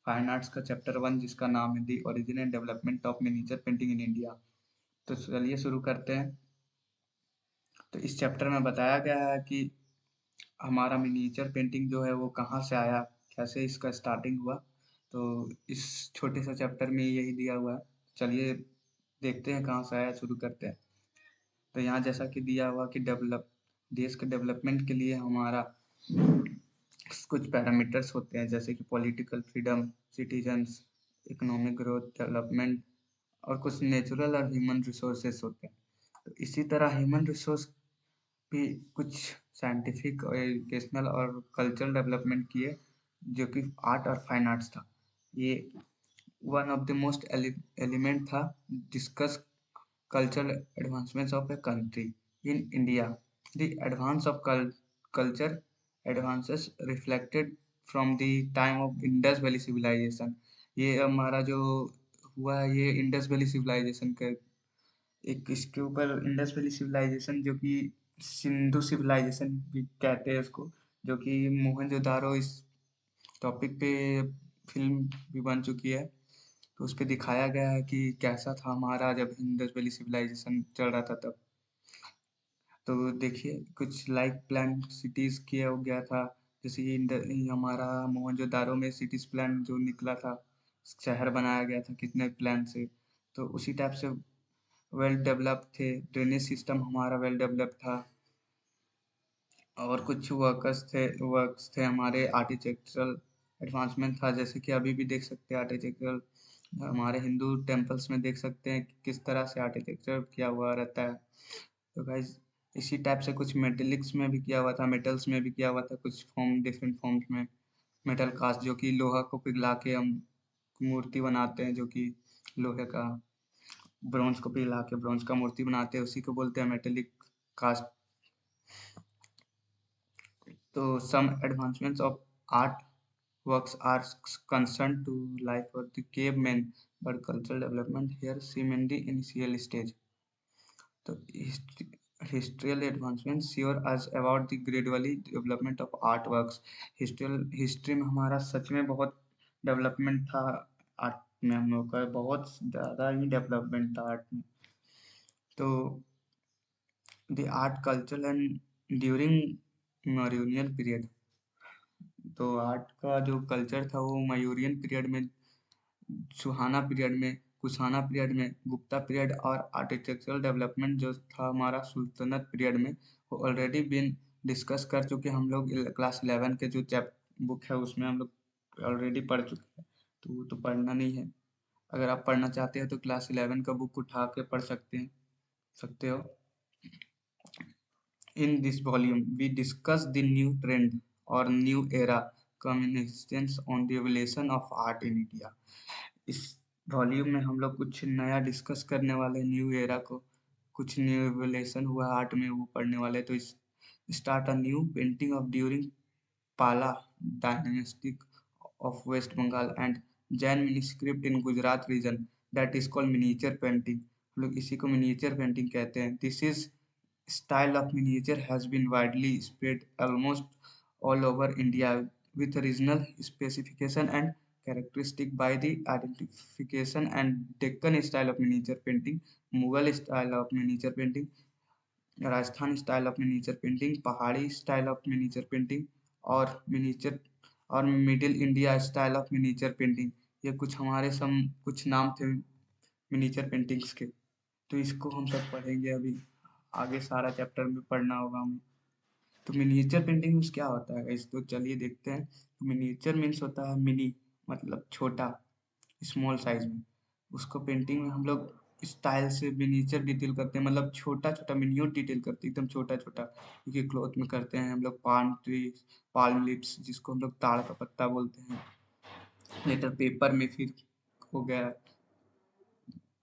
Fine arts का chapter 1 जिसका नाम है the origin and development of miniature painting in India. तो चलिए शुरू करते हैं। तो इस चैप्टर में बताया गया है कि हमारा मिनिएचर पेंटिंग जो है वो कहाँ से आया, कैसे इसका स्टार्टिंग हुआ। तो इस छोटे सा चैप्टर में यही दिया हुआ है। चलिए देखते हैं कहाँ से आया, शुरू करते हैं। तो यहाँ जैसा कि दिया हुआ कि देश के डेवलपमेंट के लिए हमारा कुछ पैरामीटर्स होते हैं, जैसे कि political freedom, citizens, economic growth, development और कुछ नेचुरल और ह्यूमन रिसोर्सेस होते हैं। तो इसी तरह ह्यूमन रिसोर्स भी कुछ साइंटिफिक और एजुकेशनल और कल्चरल डेवलपमेंट किए, जो कि आर्ट और फाइन आर्ट्स था। ये one of the most element था discuss cultural advancements of a country. In India, the advance of culture advances reflected from the time of Indus Valley Civilization. ये हमारा जो हुआ है ये इंडस वैली सिविलाइजेशन के एक इसके ऊपर इंडस वैली सिविलाइजेशन, जो कि सिंधु सिविलाइजेशन भी कहते हैं उसको, जो कि मोहनजोदारो इस टॉपिक पे फिल्म भी बन चुकी है। तो उस पे दिखाया गया है कि कैसा था हमारा जब इंडस वैली सिविलाइजेशन चल रहा था तब। तो देखिए कुछ लाइक प्लान सिटीज किया हो गया था, जैसे ये हमारा मोहनजोदारो में सिटीज प्लान जो निकला था, शहर बनाया गया था कितने प्लान से। तो उसी टाइप से वेल डेवलप थे, ड्रेनेज सिस्टम हमारा वेल डेवलप था। और कुछ वर्क्स थे हमारे आर्किटेक्चरल एडवांसमेंट था, जैसे कि अभी भी देख सकते हैं आर्किटेक्चरल हमारे हिंदू टेम्पल्स में देख सकते हैं कि किस तरह से आर्किटेक्चर किया हुआ रहता है। तो गाइज इसी टाइप से कुछ मेटेलिक्स में भी किया हुआ था, मेटल्स में भी किया हुआ था, कुछ फॉर्म डिफरेंट फॉर्म्स में मेटल कास्ट, जो कि लोहा को पिघला के हम मूर्ति बनाते हैं, जो कि लोहे का, ब्रॉन्ज को पिघला के ब्रॉन्ज का मूर्ति बनाते हैं, उसी को बोलते हैं मेटेलिक कास्ट। तो some advancements of art works are concerned to life of the cavemen, but cultural development here seem in the initial stage. तो historical advancement sure as about the gradually development of art works. History में हमारा सच में बहुत development था art में, हम लोग का बहुत ज़्यादा ही डेवलपमेंट था आर्ट में। तो the art culture and during मॉरिनियल पीरियड, तो आर्ट का जो कल्चर था वो मयूरियन पीरियड में, सुहाना पीरियड में, कुशाना पीरियड में, गुप्ता पीरियड और आर्किटेक्चरल डेवलपमेंट जो था हमारा सुल्तनत पीरियड में, वो ऑलरेडी बीन डिस्कस कर चुके हम लोग। क्लास 11 के जो बुक है उसमें हम लोग ऑलरेडी पढ़ चुके हैं, तो वो तो पढ़ना नहीं है। अगर आप पढ़ना चाहते हैं तो क्लास 11 का बुक उठा के पढ़ सकते हो। In this volume, we discuss the new trend or new era communications on the evolution of art in India. इस वॉल्यूम में हम लोग कुछ नया डिस्कस करने वाले, न्यू एरा को, कुछ न्यू एवोल्यूशन हुआ आर्ट में वो पढ़ने वाले। तो इस start a new painting of during पाला dynastic of West Bengal and Jain manuscript in Gujarat region that is called miniature painting. हम लोग इसी को miniature painting कहते हैं। This is style of miniature has been widely spread almost all over India with regional specification and characteristic by the identification and Deccan style of miniature painting, Mughal style of miniature painting, Rajasthan style of miniature painting, पहाड़ी style of miniature painting और middle India style of miniature painting. ये कुछ हमारे कुछ नाम थे miniature paintings के। तो इसको हम सब पढ़ेंगे अभी, आगे सारा चैप्टर में पढ़ना होगा हमें। तो मिनिएचर पेंटिंग मीन्स क्या होता है इस, तो चलिए देखते हैं। तो मिनिएचर मीन्स होता है मिनी, मतलब छोटा, स्मॉल साइज में। उसको पेंटिंग में हम लोग स्टाइल से मिनिएचर डिटेल करते हैं, मतलब छोटा छोटा मिनियोट डिटेल करते हैं, एकदम छोटा छोटा, क्योंकि क्लॉथ में करते हैं हम लोग। पाम ट्री, पाल्म लिप्स जिसको हम लोग ताड़ का पत्ता बोलते हैं, लेटर पेपर में फिर हो गया।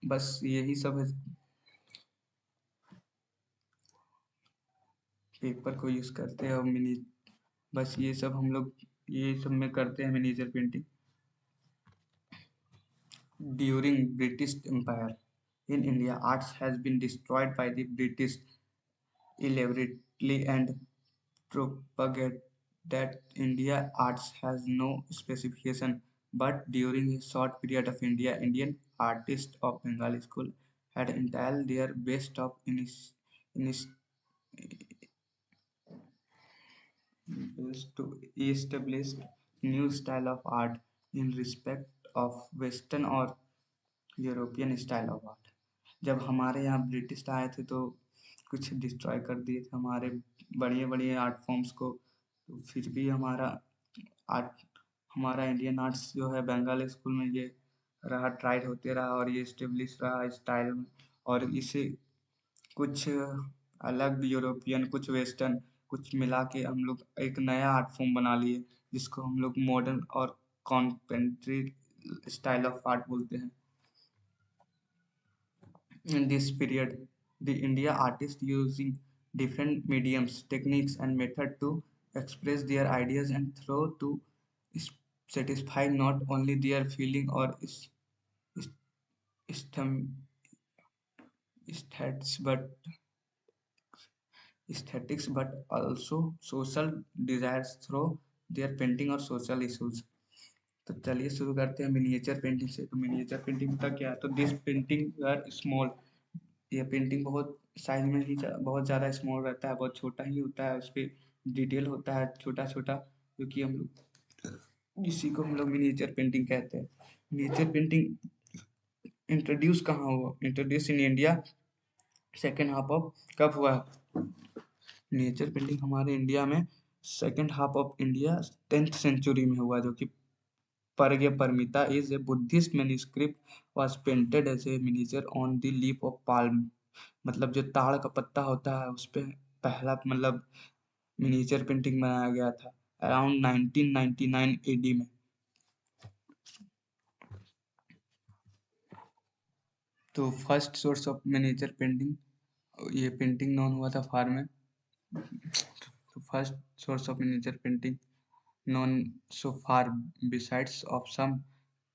बस यही सब है, पेपर को यूज करते हैं और मिनी, बस ये सब हम लोग ये सब में करते हैं miniature painting. During British Empire in India, arts has been destroyed by the British elaborately and propagate that India arts has no specification but during a short period of Indian artists of Bengali school had entirely their best of inis- is to establish new style of art in respect of Western और European style of art. जब हमारे यहाँ British आए थे तो कुछ destroy कर दिए थे हमारे बढ़िया बढ़िया आर्ट फॉर्म्स को। तो फिर भी आर्ट हमारा इंडियन आर्ट्स जो है बंगाली स्कूल में ये रहा, ट्राइड होते रहा और ये स्टेब्लिश रहा स्टाइल में। और इसे कुछ अलग यूरोपियन कुछ वेस्टर्न कुछ मिला के हम लोग एक नया आर्ट फॉर्म बना लिए, जिसको हम लोग मॉडर्न और कॉन्टेम्परेरी स्टाइल ऑफ आर्ट बोलते हैं। In this period, the India artists using different mediums, techniques, and method to express their ideas and through to s- satisfy not only their feeling or is- istem- aesthetics but aesthetics but also social desires through their painting और social issues। तो चलिए शुरू करते हैं miniature painting से। तो miniature painting का क्या है? तो दिस पेंटिंग आर स्मॉल, ये पेंटिंग बहुत साइज में ही बहुत ज़्यादा स्मॉल रहता है, बहुत छोटा ही होता है, उस पर डिटेल होता है छोटा छोटा, क्योंकि हम लोग इसी को हम लोग मिनिएचर पेंटिंग कहते हैं। मिनिएचर पेंटिंग इंट्रोड्यूस कहाँ हुआ? Introduce in India second half of कब हुआ? मिनिएचर पेंटिंग हमारे इंडिया में second half of India 10th century में हुआ, जो कि Parge Parmita is a Buddhist manuscript was painted as a miniature on the leaf of palm। मतलब जो ताड़ का पत्ता होता है उस पे पहला मतलब मिनिएचर पेंटिंग बनाया गया था अराउंड 1999 एडी में। तो first source of miniature painting ये पेंटिंग नॉन हुआ था फार में। तो first source of miniature painting known so far besides of some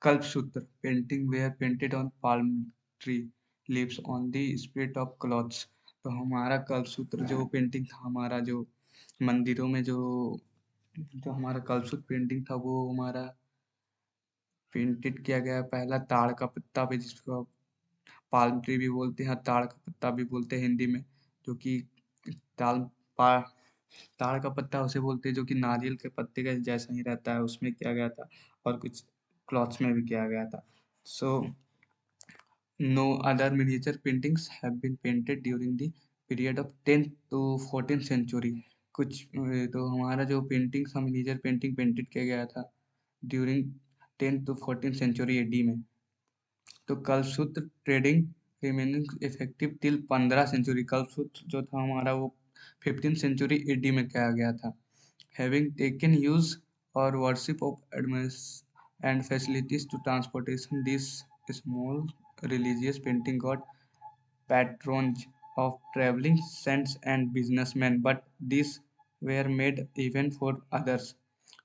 Kalpsutra painting were painted on palm tree leaves on the spirit of cloths। तो हमारा कल्पसूत्र जो painting था, हमारा जो मंदिरों में जो जो हमारा कल्पसूत्र पेंटिंग था वो हमारा पेंटेड किया गया पहला ताड़ का पत्ता पे, जिसको पाल्म ट्री भी बोलते हैं, ताड़ का पत्ता भी बोलते हैं हिंदी में, जो कि ताल पा ताड़ का पत्ता उसे बोलते हैं जो कि नारियल के पत्ते का जैसा ही रहता है, उसमें किया गया था और कुछ क्लॉथ्स में भी किया गया था। So no other miniature paintings have been painted during the period of 10th to 14th century. कुछ तो हमारा जो पेंटिंग था मिनिएचर पेंटिंग पेंटेड किया गया था during 10th to 14th century AD में। तो Kalpasutra trading remaining effective till 15 century. Kalpasutra जो था हमारा वो 15th सेंचुरी एडी में किया गया था। हैविंग टेकन यूज और वर्शिप ऑफ एडमिस and facilities to transportation, this small religious painting got patronage of traveling saints and businessmen, but these were made even for others।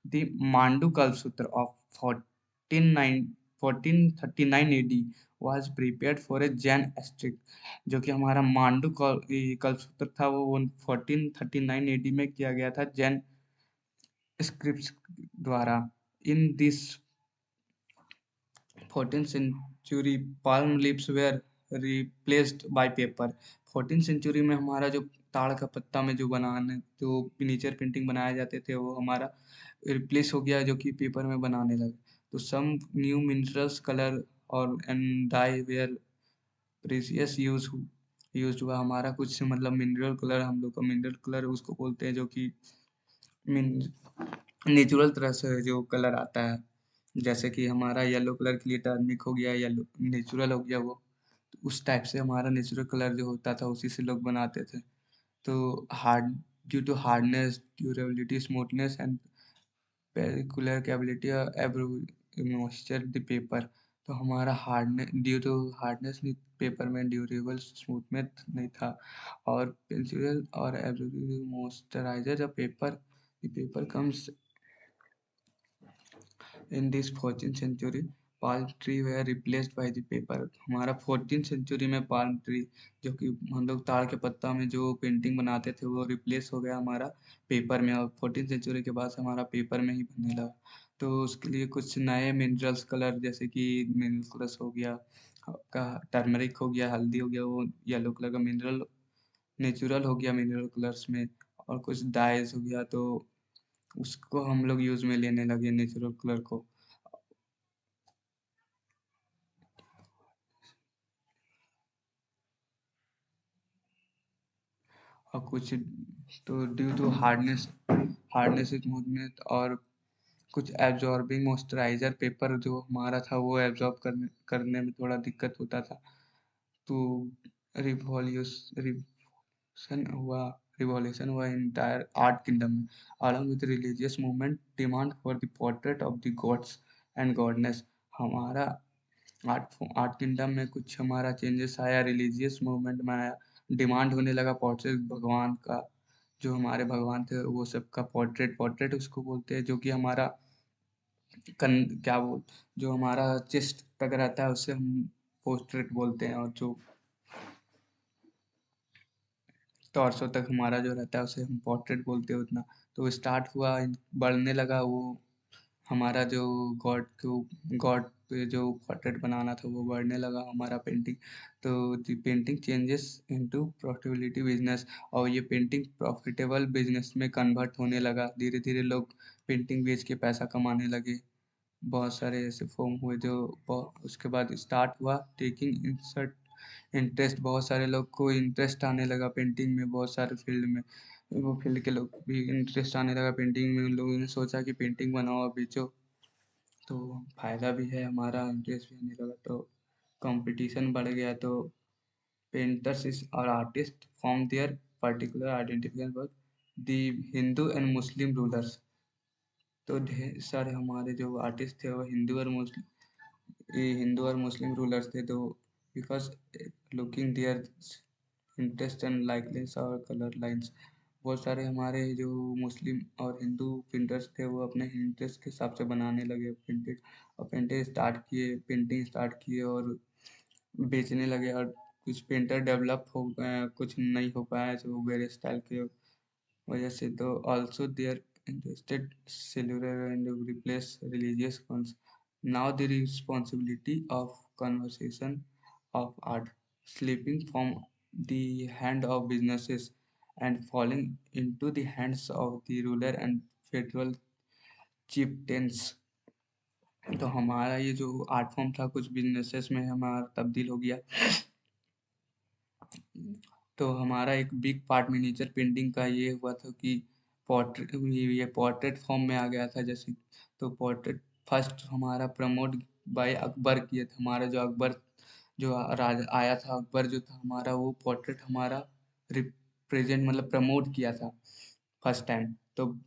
The Mandu Kalsutra of 1439 AD was prepared for a Jain ascetic। जो कि हमारा मांडू कलसूत्र था वो 1439 AD में किया गया था Jain scripts द्वारा। इन this 14th century palm leaves were replaced by paper। 14th century में हमारा जो ताड़ का पत्ता में जो बनाने जो मिनिएचर पेंटिंग बनाए जाते थे वो हमारा रिप्लेस हो गया, जो कि पेपर में बनाने लगे। तो सम न्यू मिनरल्स कलर और and dye were precious use हुआ। हमारा कुछ मतलब मिनरल कलर, हम लोग का मिनरल कलर उसको बोलते हैं, जो कि नेचुरल तरह से जो कलर आता है, जैसे कि हमारा येलो कलर के लिए टर्मिक हो गया, येलो नेचुरल हो गया वो, तो उस टाइप से हमारा नेचुरल कलर जो होता था उसी से लोग बनाते थे। तो hard due to hardness durability smoothness and particular capability moisture the paper. तो हमारा hardness due to hardness paper में ड्यूरेबल स्मूथनेस नहीं था, और पेंसिल और मॉइस्चराइजर जब paper comes in this 14th century palm tree were replaced by the paper. हमारा 14th century में पाल्म ट्री जो कि हम लोग ताड़ के पत्ता में जो पेंटिंग बनाते थे वो रिप्लेस हो गया हमारा पेपर में, और 14th सेंचुरी के बाद से हमारा पेपर में ही बनने लगा। तो उसके लिए कुछ नए मिनरल्स कलर, जैसे कि मिनरल कलर्स हो गया आपका, टर्मरिक हो गया, हल्दी हो गया, वो येलो कलर का मिनरल नेचुरल हो गया मिनरल कलर्स में, और कुछ डाइज हो गया, तो उसको हम लोग यूज में लेने लगे नेचुरल कलर को। और कुछ तो ड्यू टू हार्डनेस स्मूथनेस, और कुछ एब्जॉर्बिंग मॉइस्चराइजर पेपर जो हमारा था वो एब्जॉर्ब करने में थोड़ा दिक्कत होता था। तो रिवॉल्यूशन हुआ रिवॉल्यूशन हुआ इंटायर आर्ट किंगडम में, along with religious movement demand for the portrait of the gods and goddess। हमारा आर्ट किंगडम में कुछ हमारा चेंजेस आया, रिलीजियस मूवमेंट में आया, डिमांड होने लगा पोर्ट्रेट भगवान का, जो हमारे भगवान थे वो सबका पोर्ट्रेट पोर्ट्रेट उसको बोलते हैं, जो कि हमारा क्या बोल जो हमारा चेस्ट तक रहता है उसे हम पोर्ट्रेट बोलते हैं, और जो टॉर्सो तक हमारा जो रहता है उसे हम पोर्ट्रेट बोलते हैं उतना। तो स्टार्ट हुआ, बढ़ने लगा वो हमारा जो गॉड को गॉड पे जो पोर्ट्रेट बनाना था वो बढ़ने लगा हमारा पेंटिंग। तो the painting changes into profitability business, और ये पेंटिंग प्रॉफिटेबल बिजनेस में कन्वर्ट होने लगा। धीरे धीरे लोग पेंटिंग बेच के पैसा कमाने लगे। बहुत सारे ऐसे फॉर्म हुए जो उसके बाद स्टार्ट हुआ टेकिंग इंसर्ट इंटरेस्ट। बहुत सारे लोग को इंटरेस्ट आने लगा पेंटिंग में, बहुत सारे फील्ड में वो फील्ड के लोग भी इंटरेस्ट आने लगा पेंटिंग में। उन लोगों ने सोचा कि पेंटिंग बनाओ और बेचो, तो फायदा भी है हमारा, इंटरेस्ट भी आने लगा, तो कंपटीशन बढ़ गया। तो पेंटर्स इस और artist form there particular identification work the Hindu and Muslim rulers. तो ढेर सारे हमारे जो आर्टिस्ट थे वो हिंदू और मुस्लिम रूलर्स थे। तो because looking their interest and likeness और कलर लाइंस, बहुत सारे हमारे जो मुस्लिम और हिंदू पेंटर्स थे वो अपने इंटरेस्ट के हिसाब से बनाने लगे पेंटेड, और पेंटिंग स्टार्ट किए और बेचने लगे। और कुछ पेंटर डेवलप हो गए, कुछ नहीं हो पाया जो वेरे स्टाइल के वजह से। तो also their interested cellular and replace religious ones. Now the responsibility of conversation of art slipping from the hand of businesses and falling into the hands of the ruler and federal chieftains। तो हमारा ये जो art form था कुछ businesses में हमारा तब्दील हो गया। तो हमारा एक बिग पार्ट मिनिएचर पेंटिंग का ये हुआ था कि पोर्ट्रेट फॉर्म में आ गया था जैसे। तो पोर्ट्रेट फर्स्ट हमारा प्रमोट बाय अकबर किए थे। हमारा जो अकबर जो राजा आया था, अकबर जो था हमारा, वो पोर्ट्रेट हमारा रिप्रेजेंट मतलब प्रमोट किया था फर्स्ट टाइम। तो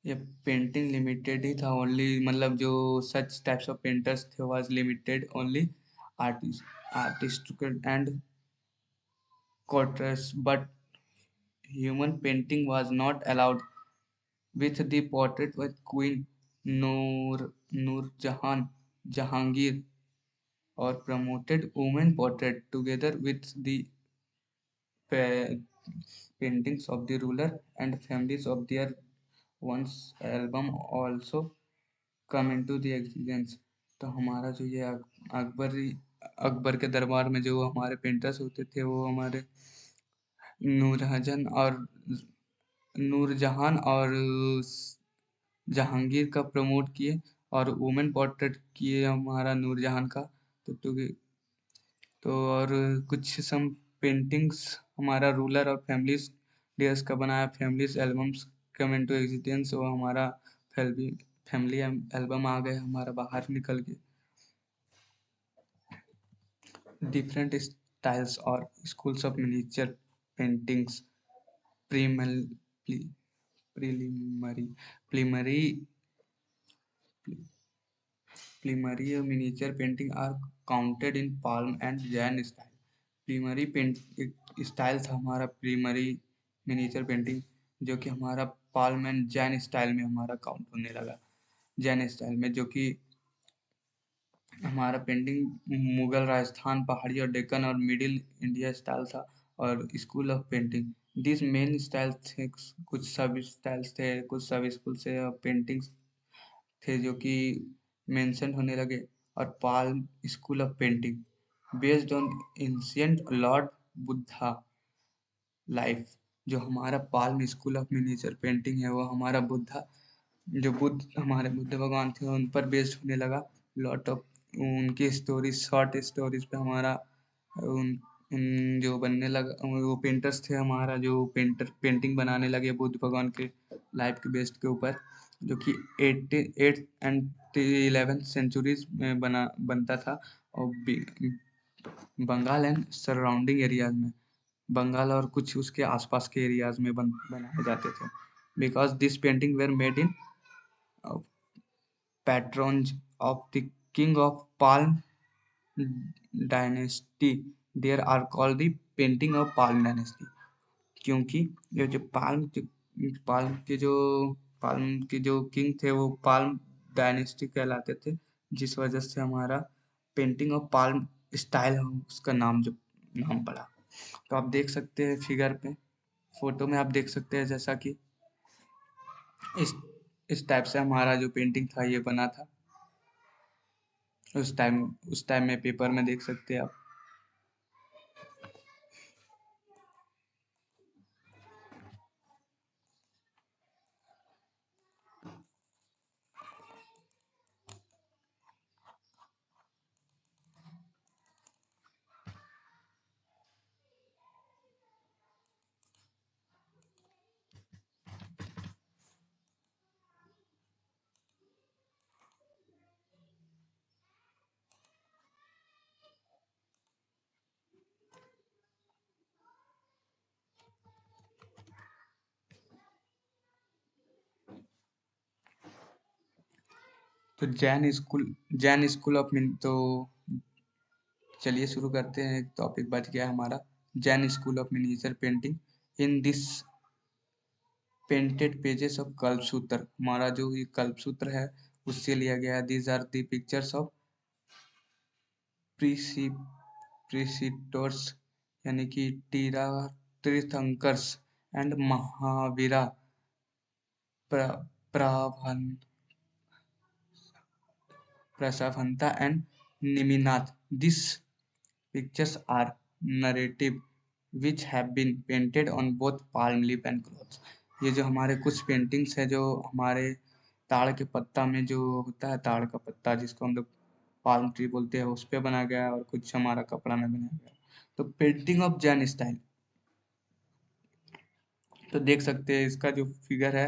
ये पेंटिंग लिमिटेड ही था ओनली, मतलब जो सच टाइप्स ऑफ पेंटर्स थे was limited only artist and quarters, but human painting was not allowed. With the portrait with Queen Noor Jahan Jahangir, or promoted women portrait together with the pa- paintings of the ruler and families of their one's album also come into the existence। तो हमारा जो ये अकबर के दरबार में जो हमारे painters होते थे वो हमारे नूरजहां और नूरजहान और जहांगीर का प्रमोट किए, और वुमेन पोर्ट्रेट किए हमारा नूरजहान का। तो तो और कुछ सम पेंटिंग्स हमारा रूलर और फैमिलीज डेयर्स का बनाया, families albums come into existence. वो हमारा फैमिली फैमिली एल्बम आ गए हमारा बाहर निकल के। डिफरेंट स्टाइल्स और schools of miniature paintings primal preliminary primary Primary miniature painting are counted in palm and Jain style। Primary paint एक स्टाइल था हमारा प्राइमरी मिनिएचर पेंटिंग, जो कि हमारा पाल्म एंड जैन स्टाइल में हमारा काउंट होने लगा। जैन स्टाइल में जो कि हमारा पेंटिंग मुगल, राजस्थान, पहाड़ी और डेक्कन और मिडिल इंडिया स्टाइल था। और school of painting this main style थे, कुछ सब स्टाइल्स थे, कुछ सब स्कूल से पेंटिंग्स थे जो कि मेंशन होने लगे, और palm school of painting based on ancient Lord Buddha life. जो हमारा palm school of miniature painting है वो हमारा हमारे बुद्ध भगवान थे उन पर बेस्ड होने लगा। लॉट ऑफ उनकी स्टोरीज, शॉर्ट स्टोरीज पे हमारा उन जो बनने लगा, वो पेंटर्स थे हमारा जो पेंटिंग बनाने लगे बुद्ध भगवान के लाइफ के बेस्ड के ऊपर, जो कि 8th एंड 11th सेंचुरीज में बनता था, और बंगाल एंड सराउंडिंग एरियाज में, बंगाल और कुछ उसके आसपास के एरियाज में बनाए जाते थे। Because this painting were made in patrons of the king of palm dynasty, there are called the painting of palm dynasty. क्योंकि ये जो पाल्म के जो किंग थे वो पाल्म डायनेस्टी कहलाते थे, जिस वजह से हमारा पेंटिंग ऑफ पाल्म स्टाइल उसका नाम पड़ा। तो आप देख सकते हैं फिगर पे, फोटो में आप देख सकते हैं जैसा कि इस टाइप से हमारा जो पेंटिंग था ये बना था उस टाइम में पेपर में देख सकते हैं आप। तो जैन स्कूल ऑफ तो चलिए शुरू करते हैं। एक टॉपिक बच गया हमारा, Jain school of miniature painting. In this painted pages of Kalpasutra, हमारा जो ये कल्पसूत्र है उससे लिया गया है। These are the pictures of प्रीसिटोर्स यानी कि तीर्थंकर्स एंड महावीरा प्रसाभंता and Neminath. This pictures are narrative which have been painted on both palm leaf and cloth। ये जो हमारे कुछ पेंटिंग्स है जो हमारे ताड़ के पत्ता में जो होता है, ताड़ का पत्ता जिसको हम लोग पाल्म ट्री बोलते हैं, उस पे बना गया है, और कुछ हमारा कपड़ा में बनाया गया। तो पेंटिंग ऑफ जैन स्टाइल, तो देख सकते हैं इसका जो फिगर है,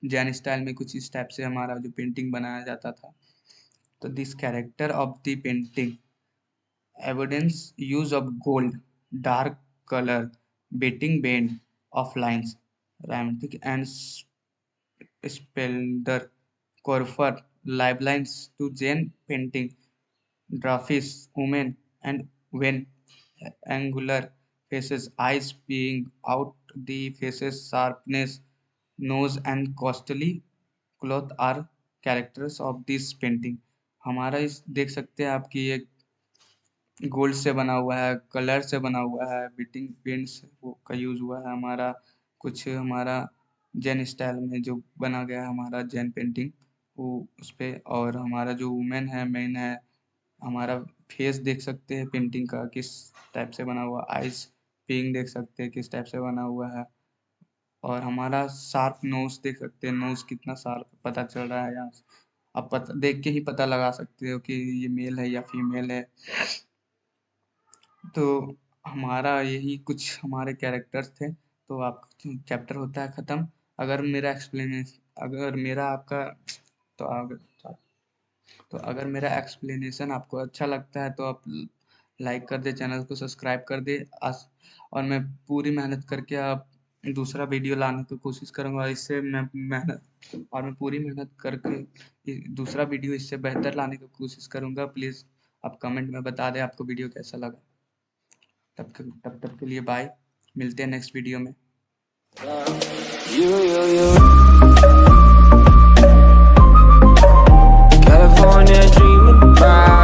जैन स्टाइल में कुछ इस टाइप से हमारा जो पेंटिंग बनाया जाता था। तो this character of the painting evidence use of gold, dark color, beating band of lines, romantic and splendor, corfer, live lines to Jain painting, drapes, women, and when angular faces, eyes being out, the faces sharpness, nose and costly cloth are characters of this painting। हमारा इस देख सकते हैं आपकी एक gold से बना हुआ है, कलर से बना हुआ है, बीटिंग पेंट्स का यूज हुआ है, हमारा कुछ हमारा जैन स्टाइल में जो बना गया है हमारा जैन पेंटिंग वो उस पे। और हमारा जो वुमेन है, मेन है, हमारा फेस देख सकते हैं पेंटिंग का किस टाइप से बना हुआ, आइस पिंग देख सकते हैं किस टाइप से बना हुआ है, और हमारा शार्प नोज देख सकते हैं, नोज कितना शार्प पता चल रहा है यहाँ से। आप देख के ही पता लगा सकते हो कि ये मेल है या फीमेल है। तो हमारा यही कुछ हमारे कैरेक्टर्स थे। तो आप चैप्टर होता है ख़त्म। अगर मेरा एक्सप्लेनेशन आपको अच्छा लगता है तो आप लाइक कर दे, चैनल को सब्सक्राइब कर दे। और मैं पूरी मेहनत करके आप दूसरा वीडियो लाने की कोशिश करूँगा। मैं पूरी मेहनत करके दूसरा वीडियो इससे बेहतर लाने की कोशिश करूँगा। प्लीज़ आप कमेंट में बता दें आपको वीडियो कैसा लगा। तब तक के लिए बाय, मिलते हैं नेक्स्ट वीडियो में। California dreaming about